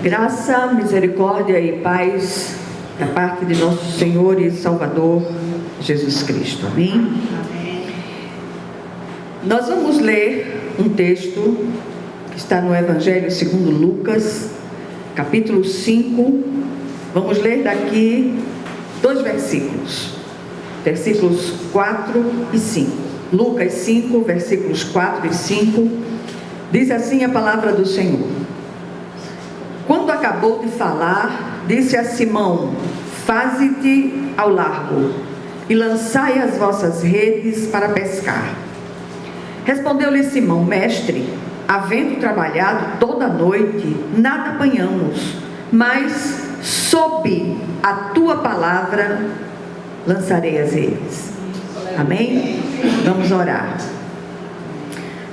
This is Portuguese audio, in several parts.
Graça, misericórdia e paz da parte de nosso Senhor e Salvador Jesus Cristo. Amém? Nós vamos ler um texto que está no Evangelho segundo Lucas, capítulo 5. Vamos ler daqui 2 versículos, versículos 4 e 5. Lucas 5, versículos 4 e 5. Diz assim a palavra do Senhor. Quando acabou de falar, disse a Simão: faze-te ao largo e lançai as vossas redes para pescar. Respondeu-lhe Simão: mestre, havendo trabalhado toda a noite, nada apanhamos, mas sob a tua palavra lançarei as redes. Amém? Vamos orar.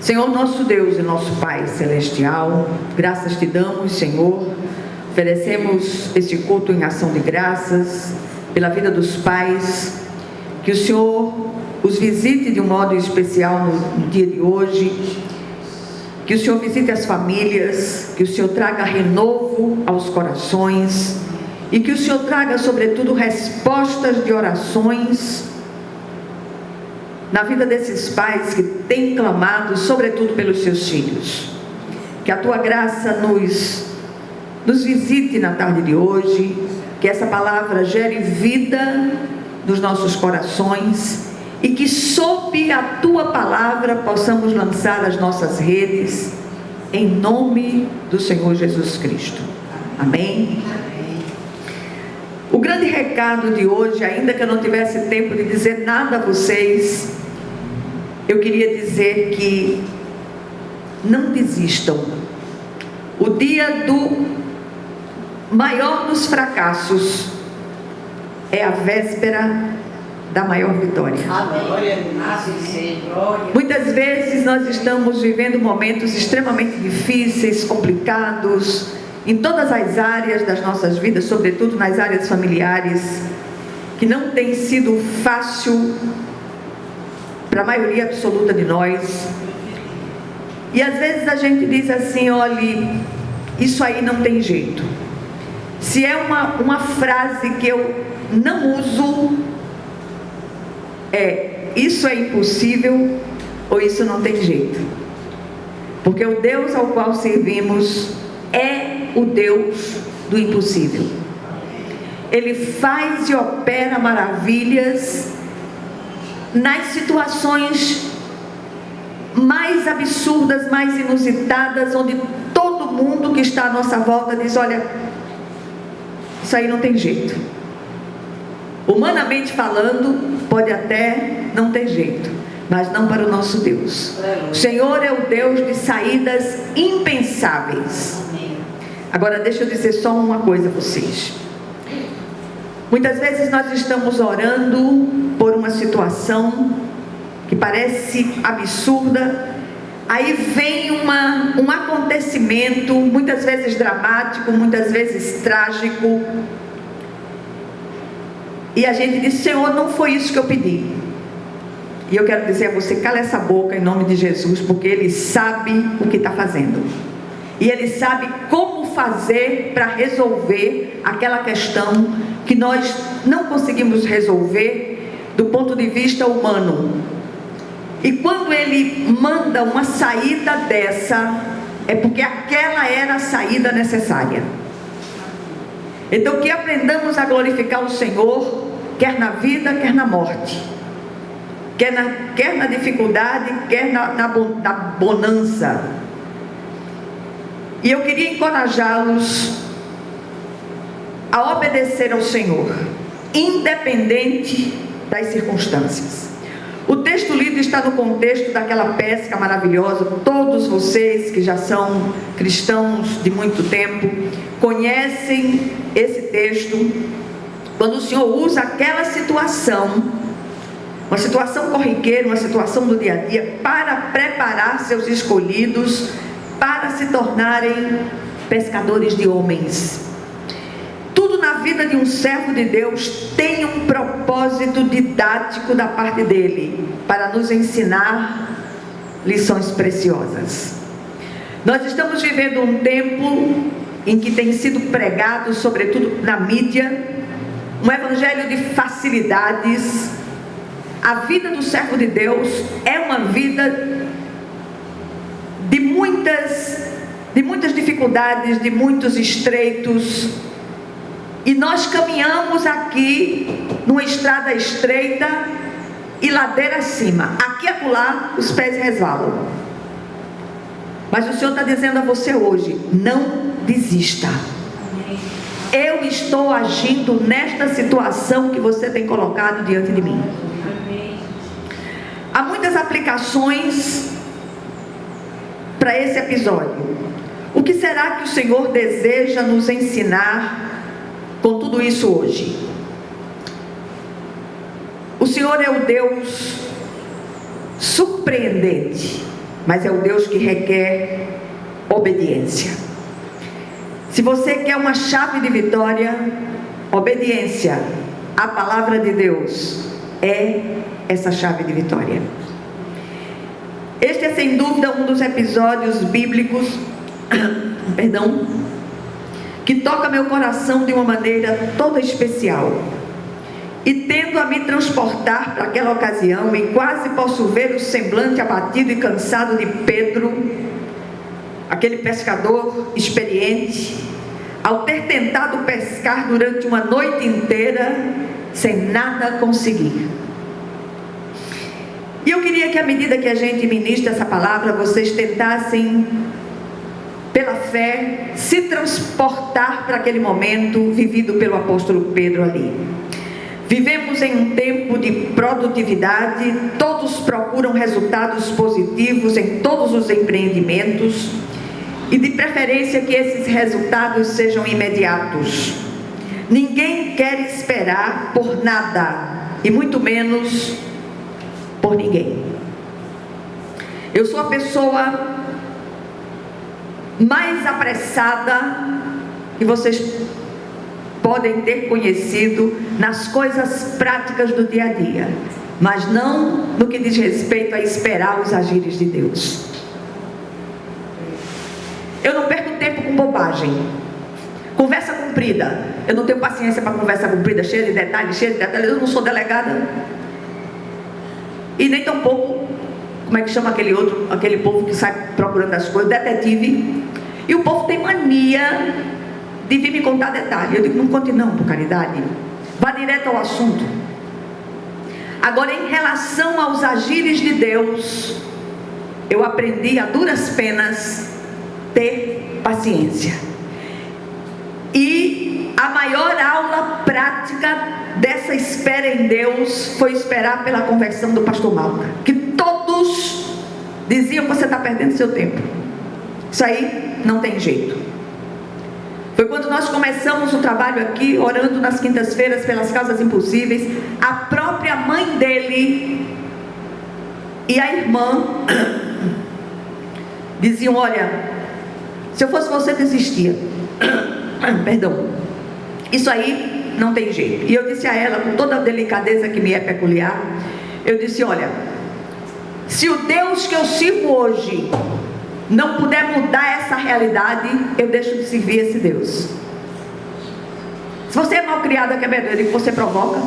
Senhor nosso Deus e nosso Pai Celestial, graças te damos, Senhor. Oferecemos este culto em ação de graças pela vida dos pais. Que o Senhor os visite de um modo especial no dia de hoje. Que o Senhor visite as famílias. Que o Senhor traga renovo aos corações. E que o Senhor traga, sobretudo, respostas de orações na vida desses pais que têm clamado, sobretudo pelos seus filhos. Que a tua graça nos visite na tarde de hoje, que essa palavra gere vida nos nossos corações e que sob a tua palavra possamos lançar as nossas redes, em nome do Senhor Jesus Cristo. Amém? O grande recado de hoje, ainda que eu não tivesse tempo de dizer nada a vocês, eu queria dizer que não desistam. O dia do maior dos fracassos é a véspera da maior vitória. Muitas vezes nós estamos vivendo momentos extremamente difíceis, complicados, em todas as áreas das nossas vidas, sobretudo nas áreas familiares, que não tem sido fácil para a maioria absoluta de nós. E às vezes a gente diz assim: olha, isso aí não tem jeito. Se é uma frase que eu não uso, isso é impossível, ou isso não tem jeito. Porque o Deus ao qual servimos é o Deus do impossível. Ele faz e opera maravilhas nas situações mais absurdas, mais inusitadas, onde todo mundo que está à nossa volta diz: olha, isso aí não tem jeito. Humanamente falando, pode até não ter jeito, mas não para o nosso Deus. O Senhor é o Deus de saídas impensáveis. Agora deixa eu dizer só uma coisa a vocês. Muitas vezes nós estamos orando por uma situação que parece absurda, aí vem um acontecimento, muitas vezes dramático, muitas vezes trágico, e a gente diz: Senhor, não foi isso que eu pedi. E eu quero dizer a você: cala essa boca em nome de Jesus, porque Ele sabe o que está fazendo, e Ele sabe como fazer para resolver aquela questão que nós não conseguimos resolver do ponto de vista humano. E quando Ele manda uma saída dessa, é porque aquela era a saída necessária. Então que aprendamos a glorificar o Senhor, quer na vida, quer na morte, quer na dificuldade, quer na bonança. E eu queria encorajá-los a obedecer ao Senhor, independente das circunstâncias. O texto lido está no contexto daquela pesca maravilhosa. Todos vocês que já são cristãos de muito tempo conhecem esse texto, quando o Senhor usa aquela situação, uma situação corriqueira, uma situação do dia a dia, para preparar seus escolhidos para se tornarem pescadores de homens. Tudo na vida de um servo de Deus tem um propósito didático da parte dele, para nos ensinar lições preciosas. Nós estamos vivendo um tempo em que tem sido pregado, sobretudo na mídia, um evangelho de facilidades. A vida do servo de Deus é uma vida de muitas dificuldades, de muitos estreitos, e nós caminhamos aqui numa estrada estreita e ladeira acima, aqui e acolá os pés resvalam, mas o Senhor está dizendo a você hoje: não desista. Eu estou agindo nesta situação que você tem colocado diante de mim. Há muitas aplicações para esse episódio. O que será que o Senhor deseja nos ensinar com tudo isso hoje? O Senhor é o Deus surpreendente, mas é o Deus que requer obediência. Se você quer uma chave de vitória, obediência à palavra de Deus é essa chave de vitória. Este é sem dúvida um dos episódios bíblicos que toca meu coração de uma maneira toda especial. E tendo a me transportar para aquela ocasião, e quase posso ver o semblante abatido e cansado de Pedro, aquele pescador experiente, ao ter tentado pescar durante uma noite inteira, sem nada conseguir. E eu queria que, à medida que a gente ministra essa palavra, vocês tentassem, pela fé, se transportar para aquele momento vivido pelo apóstolo Pedro ali. Vivemos em um tempo de produtividade, todos procuram resultados positivos em todos os empreendimentos, e de preferência que esses resultados sejam imediatos. Ninguém quer esperar por nada, e muito menos por ninguém. Eu sou a pessoa mais apressada que vocês podem ter conhecido nas coisas práticas do dia a dia, mas não no que diz respeito a esperar os agires de Deus. Eu não perco tempo com bobagem. Conversa comprida, eu não tenho paciência para conversa comprida, cheia de detalhes, eu não sou delegada. E nem tampouco, como é que chama aquele povo que sai procurando as coisas, detetive. E o povo tem mania de vir me contar detalhes. Eu digo: não conte não, por caridade, vá direto ao assunto. Agora, em relação aos agires de Deus, eu aprendi a duras penas ter paciência. E a maior aula prática dessa espera em Deus foi esperar pela conversão do pastor Malta, que todos diziam: você está perdendo seu tempo, isso aí não tem jeito. Foi quando nós começamos o trabalho aqui, orando nas quintas-feiras pelas causas impossíveis, a própria mãe dele e a irmã diziam: olha, se eu fosse você, desistia. Perdão, isso aí não tem jeito. E eu disse a ela, com toda a delicadeza que me é peculiar, eu disse: olha, se o Deus que eu sirvo hoje não puder mudar essa realidade, eu deixo de servir esse Deus. Se você é mal criada, que é verdade, que você provoca,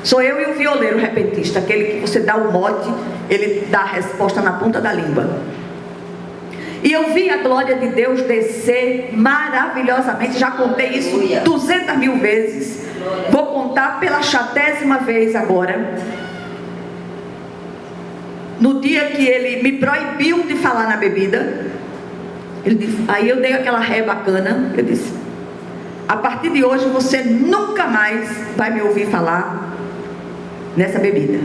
sou eu e o violeiro repentista, aquele que você dá o mote, ele dá a resposta na ponta da língua. E eu vi a glória de Deus descer maravilhosamente. Já contei isso 200 mil vezes. Vou contar pela 100ª vez agora. No dia que ele me proibiu de falar na bebida, ele disse, aí eu dei aquela ré bacana. Eu disse: a partir de hoje você nunca mais vai me ouvir falar nessa bebida.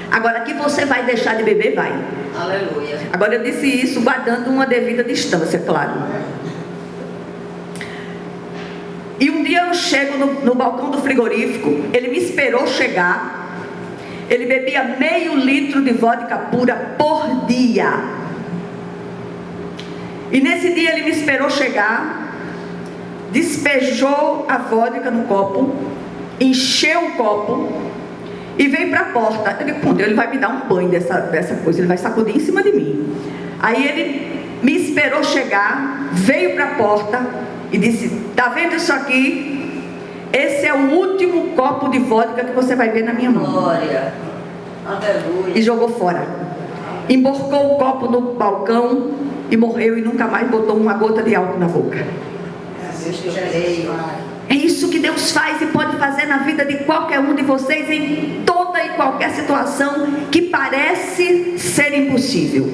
Agora que você vai deixar de beber, vai. Aleluia. Agora eu disse isso guardando uma devida distância, claro. E um dia eu chego no balcão do frigorífico, ele me esperou chegar. Ele bebia meio litro de vodka pura por dia. E nesse dia ele me esperou chegar, despejou a vodka no copo, encheu o copo e veio para a porta. Eu digo: ele vai me dar um banho dessa coisa, ele vai sacudir em cima de mim. Aí ele me esperou chegar, veio para a porta, e disse: está vendo isso aqui? Esse é o último copo de vodka que você vai ver na minha mão. Glória. Aleluia. E jogou fora. Emborcou o copo no balcão e morreu, e nunca mais botou uma gota de álcool na boca. É isso que Deus faz e pode fazer na vida de qualquer um de vocês, em toda e qualquer situação que parece ser impossível.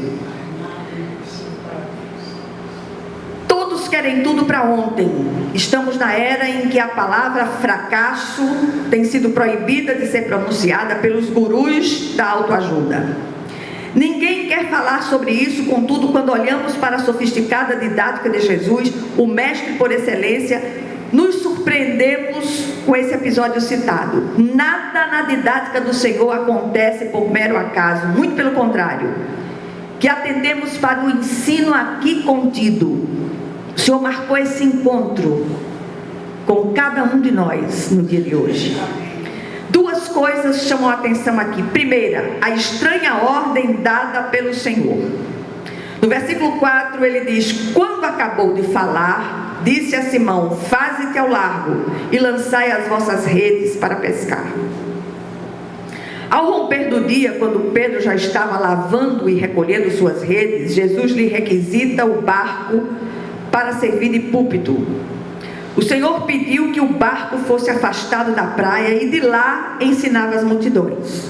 Todos querem tudo para ontem. Estamos na era em que a palavra fracasso tem sido proibida de ser pronunciada pelos gurus da autoajuda. Ninguém quer falar sobre isso, contudo, quando olhamos para a sofisticada didática de Jesus, o mestre por excelência, nos surpreendemos com esse episódio citado. Nada na didática do Senhor acontece por mero acaso, muito pelo contrário. Que atendemos para o ensino aqui contido. O Senhor marcou esse encontro com cada um de nós no dia de hoje. Duas coisas chamam a atenção aqui. Primeira, a estranha ordem dada pelo Senhor. No versículo 4 ele diz: quando acabou de falar, disse a Simão: faze-te ao largo e lançai as vossas redes para pescar. Ao romper do dia, quando Pedro já estava lavando e recolhendo suas redes, Jesus lhe requisita o barco para servir de púlpito. O Senhor pediu que o barco fosse afastado da praia e de lá ensinava as multidões.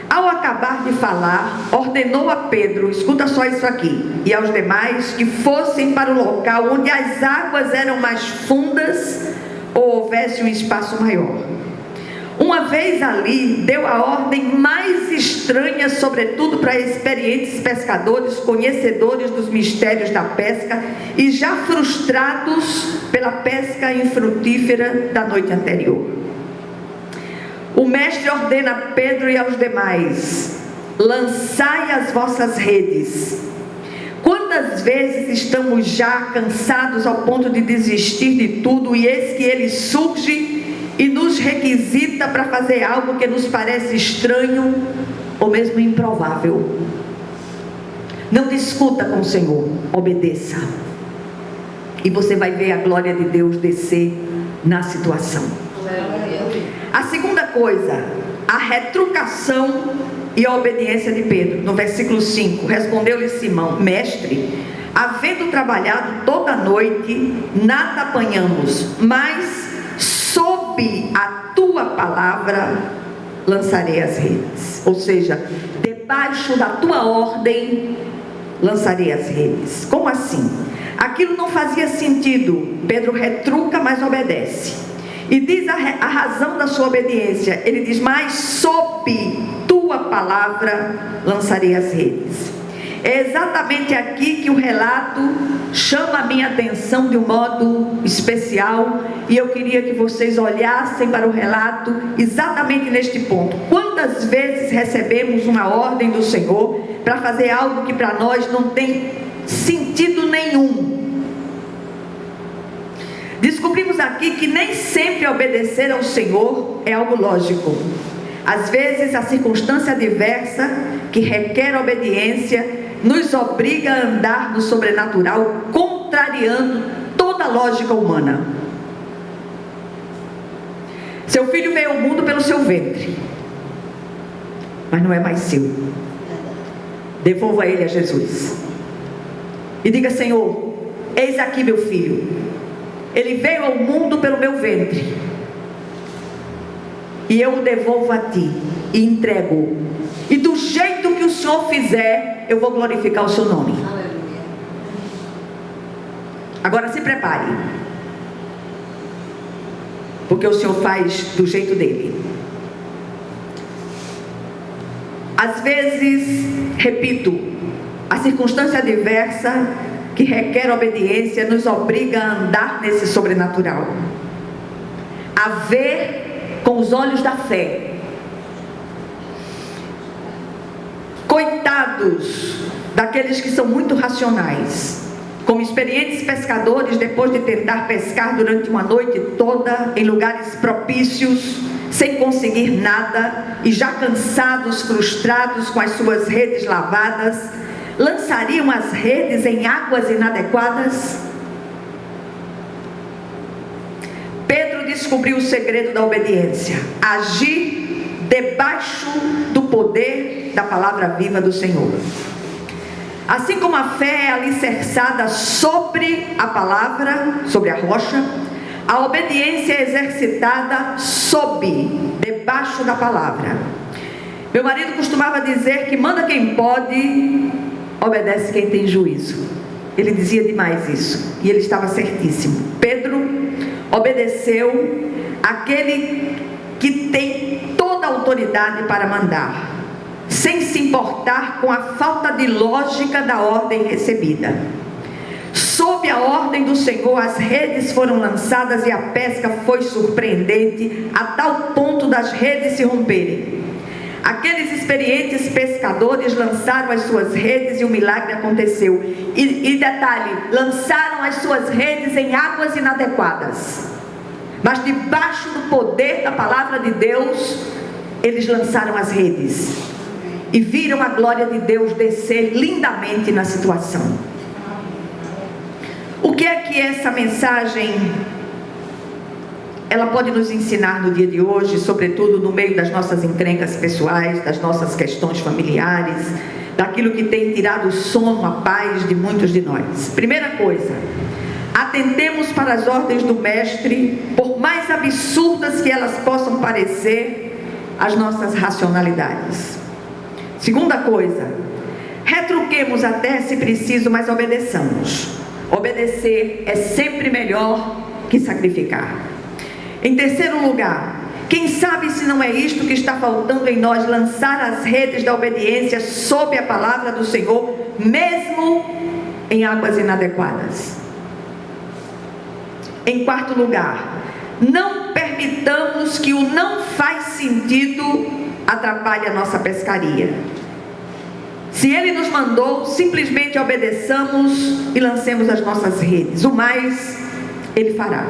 Ao acabar de falar, ordenou a Pedro, escuta só isso aqui, e aos demais que fossem para o local onde as águas eram mais fundas ou houvesse um espaço maior. Uma vez ali, deu a ordem mais estranha, sobretudo para experientes pescadores, conhecedores dos mistérios da pesca e já frustrados pela pesca infrutífera da noite anterior. O mestre ordena a Pedro e aos demais: lançai as vossas redes. Quantas vezes estamos já cansados ao ponto de desistir de tudo, e eis que ele surge e nos requisita para fazer algo que nos parece estranho ou mesmo improvável. Não discuta com o Senhor, obedeça, e você vai ver a glória de Deus descer na situação. A segunda coisa, a retrucação e a obediência de Pedro. No versículo 5, respondeu-lhe Simão: mestre, havendo trabalhado toda a noite, nada apanhamos, mas sob a tua palavra lançarei as redes. Ou seja, debaixo da tua ordem lançarei as redes. Como assim? Aquilo não fazia sentido. Pedro retruca, mas obedece. E diz a razão da sua obediência. Ele diz: mas sob tua palavra lançarei as redes. É exatamente aqui que o relato chama a minha atenção de um modo especial, e eu queria que vocês olhassem para o relato exatamente neste ponto. Quantas vezes recebemos uma ordem do Senhor para fazer algo que para nós não tem sentido nenhum? Descobrimos aqui que nem sempre obedecer ao Senhor é algo lógico. Às vezes a circunstância adversa que requer obediência nos obriga a andar no sobrenatural, contrariando toda a lógica humana. Seu filho veio ao mundo pelo seu ventre, mas não é mais seu. Devolva ele a Jesus e diga: Senhor, eis aqui meu filho, ele veio ao mundo pelo meu ventre, e eu o devolvo a ti e entrego, e do jeito que o Senhor fizer, eu vou glorificar o seu nome. Aleluia. Agora se prepare, porque o Senhor faz do jeito dele. Às vezes, repito, a circunstância adversa que requer obediência nos obriga a andar nesse sobrenatural, a ver com os olhos da fé. Coitados daqueles que são muito racionais, como experientes pescadores, depois de tentar pescar durante uma noite toda em lugares propícios, sem conseguir nada, e já cansados, frustrados com as suas redes lavadas, lançariam as redes em águas inadequadas? descobrir o segredo da obediência: agir debaixo do poder da palavra viva do Senhor. Assim como a fé é alicerçada sobre a palavra, sobre a rocha, a obediência é exercitada debaixo da palavra. Meu marido costumava dizer que manda quem pode, obedece quem tem juízo. Ele dizia demais isso, e ele estava certíssimo. Pedro obedeceu aquele que tem toda a autoridade para mandar, sem se importar com a falta de lógica da ordem recebida. Sob a ordem do Senhor, as redes foram lançadas e a pesca foi surpreendente, a tal ponto das redes se romperem. Aqueles experientes pescadores lançaram as suas redes e o milagre aconteceu. E detalhe, lançaram as suas redes em águas inadequadas, mas debaixo do poder da palavra de Deus, eles lançaram as redes e viram a glória de Deus descer lindamente na situação. O que é que essa mensagem ela pode nos ensinar no dia de hoje, sobretudo no meio das nossas encrencas pessoais, das nossas questões familiares, daquilo que tem tirado o sono, a paz de muitos de nós? Primeira coisa, atentemos para as ordens do Mestre, por mais absurdas que elas possam parecer às nossas racionalidades. Segunda coisa, retruquemos até se preciso, mas obedeçamos. Obedecer é sempre melhor que sacrificar. Em terceiro lugar, quem sabe se não é isto que está faltando em nós, lançar as redes da obediência sob a palavra do Senhor, mesmo em águas inadequadas. Em quarto lugar, não permitamos que o não faz sentido atrapalhe a nossa pescaria. Se Ele nos mandou, simplesmente obedeçamos e lancemos as nossas redes. O mais, Ele fará.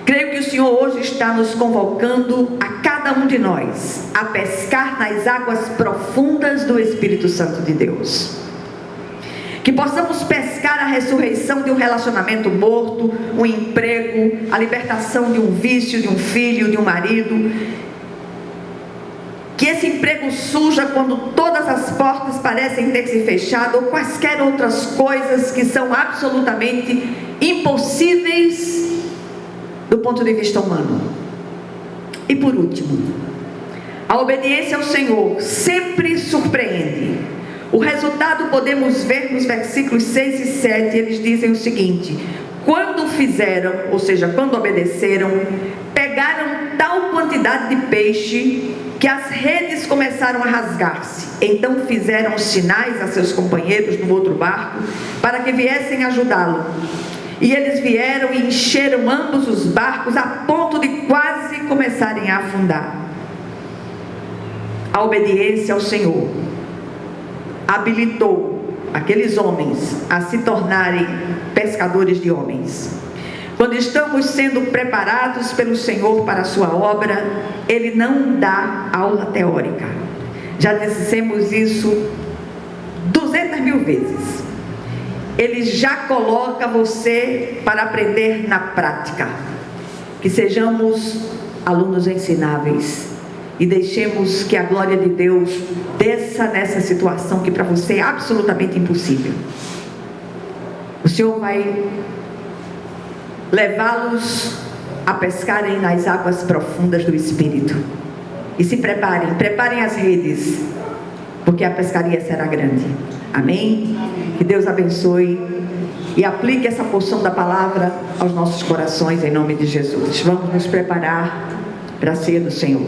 Creio que o Senhor hoje está nos convocando, a cada um de nós, a pescar nas águas profundas do Espírito Santo de Deus. Que possamos pescar a ressurreição de um relacionamento morto, um emprego, a libertação de um vício, de um filho, de um marido. Que esse emprego surja quando todas as portas parecem ter se fechado, ou quaisquer outras coisas que são absolutamente impossíveis do ponto de vista humano. E por último, a obediência ao Senhor sempre surpreende. O resultado podemos ver nos versículos 6 e 7, eles dizem o seguinte: quando fizeram, ou seja, quando obedeceram, pegaram tal quantidade de peixe que as redes começaram a rasgar-se. Então fizeram sinais a seus companheiros no outro barco para que viessem ajudá-lo. E eles vieram e encheram ambos os barcos a ponto de quase começarem a afundar. A obediência ao Senhor habilitou aqueles homens a se tornarem pescadores de homens. Quando estamos sendo preparados pelo Senhor para a sua obra, Ele não dá aula teórica. Já dissemos isso 200.000 vezes. Ele já coloca você para aprender na prática. Que sejamos alunos ensináveis e deixemos que a glória de Deus desça nessa situação que para você é absolutamente impossível. O Senhor vai levá-los a pescarem nas águas profundas do Espírito. E se preparem as redes, porque a pescaria será grande. Amém? Que Deus abençoe e aplique essa porção da palavra aos nossos corações em nome de Jesus. Vamos nos preparar para a ceia do Senhor.